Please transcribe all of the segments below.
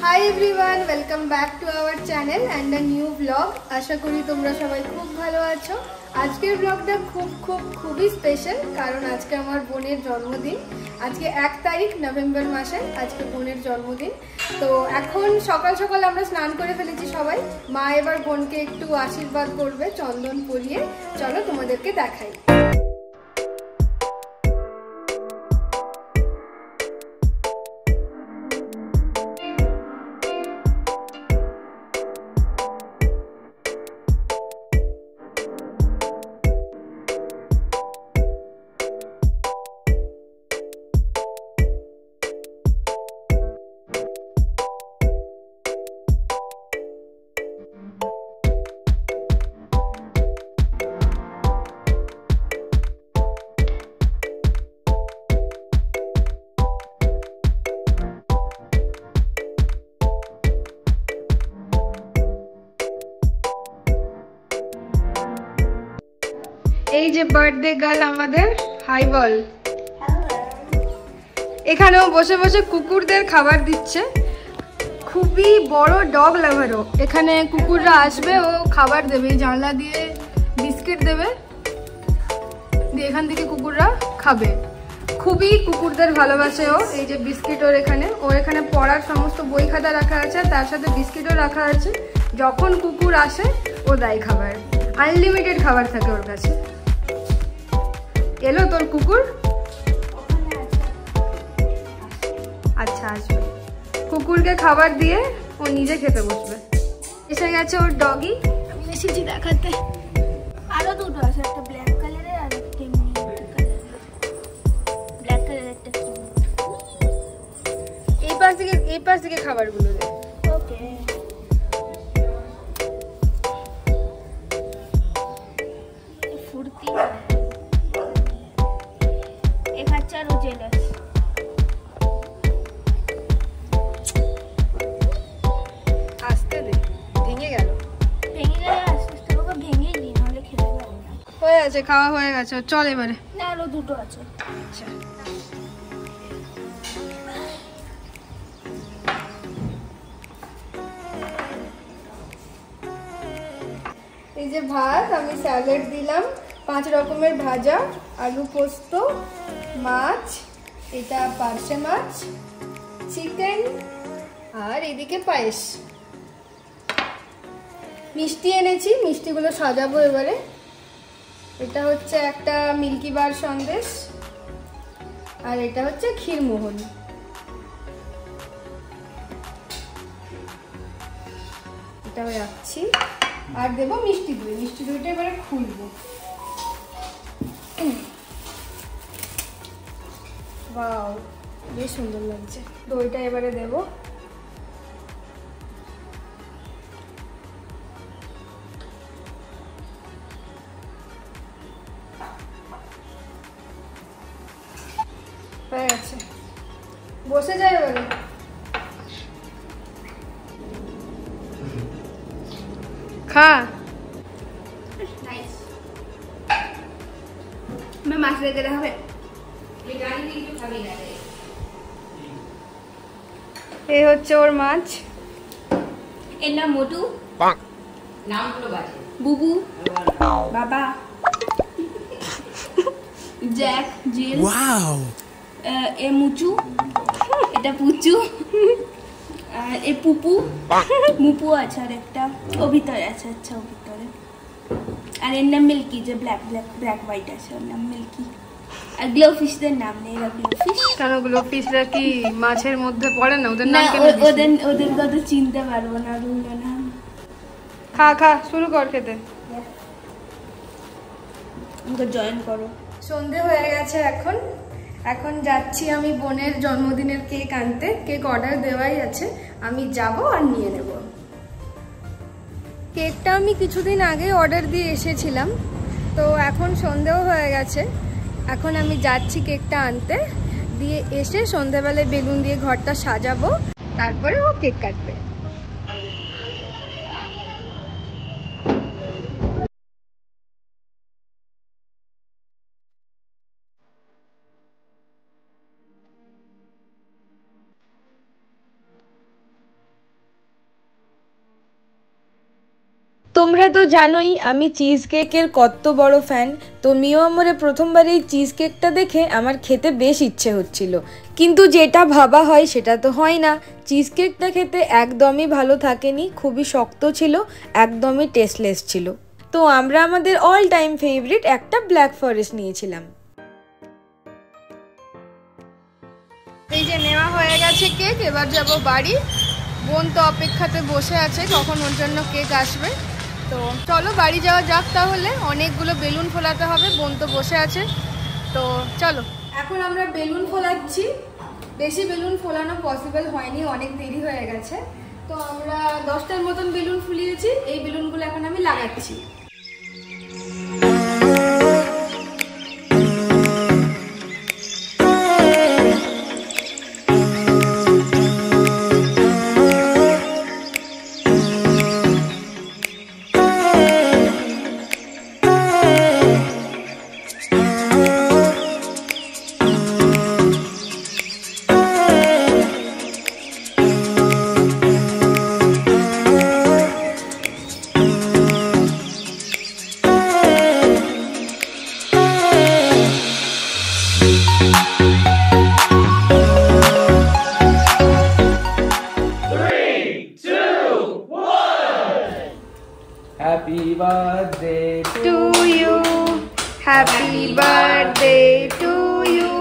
High everyone, welcome back to our channel and a new blog. আশা করি তোমরা সবাই খুব ভালো আছো। আজকের ব্লগটা খুবই স্পেশাল, কারণ আজকে আমার বোনের জন্মদিন। আজকে 1 তারিখ নভেম্বর মাসে, আজকে বোনের জন্মদিন। তো এখন সকাল সকাল আমরা স্নান করে ফেলেছি সবাই। মা এবার বোনকে একটু আশীর্বাদ করবে চন্দন পরিয়ে। চলো তোমাদেরকে দেখাই। এই যে বার্থডে গার্ল আমাদের, হাই বল। এখানেও বসে বসে কুকুরদের খাবার দিচ্ছে। খুবই বড় ডগ লাভারও। এখানে কুকুররা আসবে, ও খাবার দেবে, জানলা দিয়ে বিস্কিট দেবে, দিয়ে এখান থেকে কুকুররা খাবে। খুবই কুকুরদের ভালোবাসে ও। এই যে বিস্কিট ওর এখানে পড়ার সমস্ত বই খাতা রাখা আছে, তার সাথে বিস্কিটও রাখা আছে। যখন কুকুর আসে ও দেয় খাবার, আনলিমিটেড খাবার থাকে ওর কাছে। এলো তোর কুকুর? আচ্ছা, আসবে। কুকুরকে খাবার দিয়ে ও নিজে খেতে বসবে। এসে গেছে ওর ডগি, আমি এসেছি দেখাতে। আরো দুটো আছে, একটা ব্ল্যাক কালারের আর একটা এমনি কালারের। ব্ল্যাক কালারের একটা এই পাশ থেকে খাবারগুলো দে। ওকে। ফুর্তি এক হাজার ও জেলাস। আস্তে দে, ভেঙে গেল। ভেঙে গেলে আস্তে আস্তে ওকে ভেঙেই দিই, নাহলে খেতে পারি না। হয়ে গেছে, খাওয়া হয়ে গেছে। চল এবারে। না, আরো দুটো আছে। আচ্ছা, এই যে ভাত, আমি স্যালাড দিলাম, 5 রকমের ভাজা, আলু পোস্ত, মাছ, এটা পার্শে মাছ, চিকেন, আর এদিকে পায়েস। মিষ্টি এনেছি, মিষ্টিগুলো সাজাবো এবারে। এটা হচ্ছে একটা মিল্কি বার সন্দেশ, আর এটা হচ্ছে ক্ষীরমোহন। এটা রাখছি, আর দেবো মিষ্টি দই। মিষ্টি দইটা এবারে খুলবো। ওয়াও, বেশ সুন্দর লাগছে। দইটা এবারে দেবো। হয়ে গেছে, বসে যাই এবারে। খা। মাছ রেখে দেওয়া হবে। এই হচ্ছে ওর মাছ। এর নাম মোটু, বুবু, বাবা, জ্যাক, জিল, এ মুচু, এটা পুচু, আর এ পুপু, মুপু আছে, আর একটা ও ভিতরে আছে। আচ্ছা, ও ভিতরে। আর এর নাম মিল্কি, যে ব্ল্যাক হোয়াইট আছে, ওর নাম মিল্কি। আর গ্লোফিশদের নাম নেই, এরা গ্লোফিশ। কেন গ্লোফিশরা কি মাছের মধ্যে পড়ে না? ওদের নাম কেন? ওদের কথা চিনতে পারবো না, ওগুলো নাম। খা খা, শুরু কর খেতে। আমাকে জয়েন করো। সন্ধে হয়ে গেছে এখন যাচ্ছি আমি বোনের জন্মদিনের কেক আনতে। কেক অর্ডার দেওয়াই আছে, আমি যাব আর নিয়ে নেব। কেকটা আমি কিছুদিন আগে অর্ডার দিয়ে এসেছিলাম, তো এখন সন্ধেও হয়ে গেছে। এখন আমি যাচ্ছি কেকটা আনতে, দিয়ে এসে সন্ধেবেলায় বেলুন দিয়ে ঘরটা সাজাবো, তারপরে ও কেক কাটবে। তোমরা তো জানোই আমি চিজ কেকের কত বড় ফ্যান। তো মিও আমরে প্রথমবার এই চিজ কেকটা দেখে আমার খেতে বেশ ইচ্ছে হচ্ছিল, কিন্তু যেটা ভাবা হয় সেটা তো হয় না। চিজ কেকটা খেতে একদমই ভালো থাকেনি, খুবই শক্ত ছিল, একদমই টেস্টলেস ছিল। তো আমরা আমাদের অল টাইম ফেভারিট একটা ব্ল্যাক ফরেস্ট নিয়েছিলাম। এই যে নেওয়া হয়ে গেছে কেক, এবার যাব বাড়ি। বোন তো অপেক্ষাতে বসে আছে কখন ওর জন্য কেক আসবে। তো চলো বাড়ি যাওয়া যাক তাহলে, অনেকগুলো বেলুন ফোলাতে হবে, বোন তো বসে আছে। তো চলো এখন আমরা বেলুন ফোলাচ্ছি। বেশি বেলুন ফোলানো পসিবল হয়নি, অনেক দেরি হয়ে গেছে। তো আমরা 10টার মতন বেলুন ফুলিয়েছি, এই বেলুনগুলো এখন আমি লাগাচ্ছি। Happy birthday To you, happy birthday to you,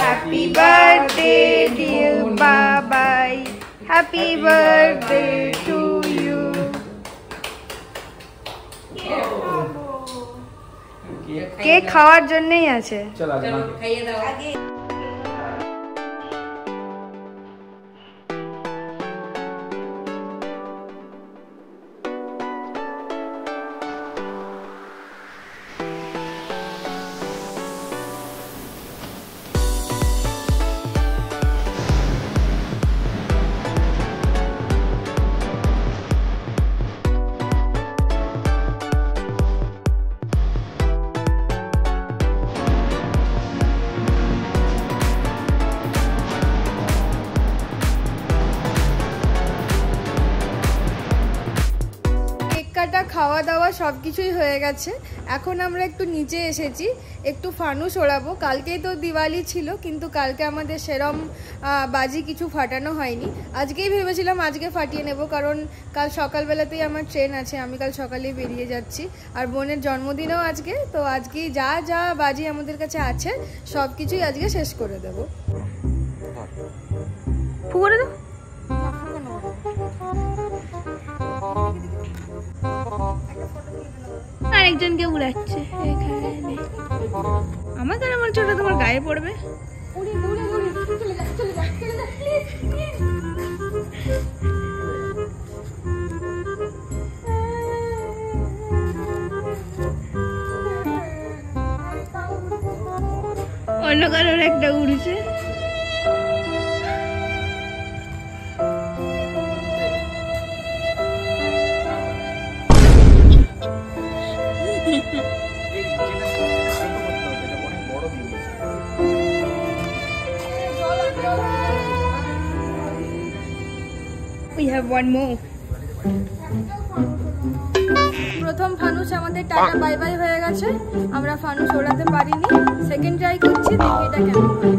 happy birthday dear Babai, happy birthday to you. Cake খাওয়ার জন্যই আছে। চলো খাইয়ে দাও আগে। খাওয়া দাওয়া সব কিছুই হয়ে গেছে। এখন আমরা একটু নিচে এসেছি, একটু ফানুস ওড়াবো। কালকেই তো দিওয়ালি ছিল, কিন্তু কালকে আমাদের সেরম বাজি কিছু ফাটানো হয়নি। আজকেই ভেবেছিলাম আজকে ফাটিয়ে নেব, কারণ কাল সকালবেলাতেই আমার ট্রেন আছে, আমি কাল সকালেই বেরিয়ে যাচ্ছি। আর বোনের জন্মদিনও আজকে, তো আজকেই যা যা বাজি আমাদের কাছে আছে সব কিছুই আজকে শেষ করে দেবো। ফুকরে দাও। আরেকজনকে উড়াচ্ছে এখানে। আমার কেন মনে হচ্ছে ওটা তোমার গায়ে পড়বে। অন্য কারোর একটা উড়ছে। We have one more. প্রথম ফানুস আমাদের টাটা বাই বাই হয়ে গেছে, আমরা ফানুস ওড়াতে পারিনি। সেকেন্ড ট্রাই করছি, দেখি এটা কেমন হয়।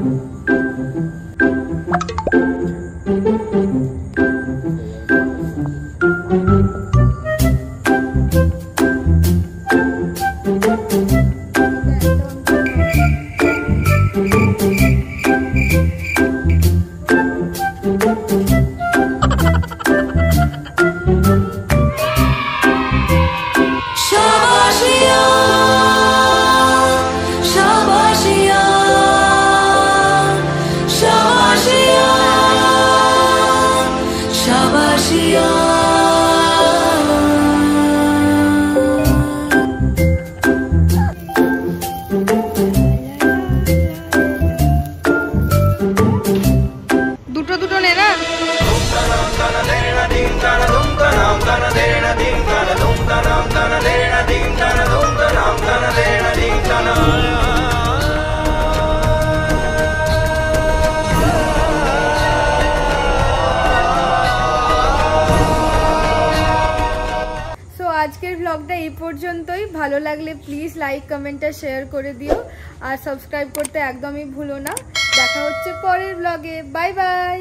আজকের ব্লগটা এই পর্যন্তই। ভালো লাগলে প্লিজ লাইক কমেন্ট আর শেয়ার করে দিও, আর সাবস্ক্রাইব করতে একদমই ভুলো না। দেখা হচ্ছে পরের ব্লগে। Bye bye.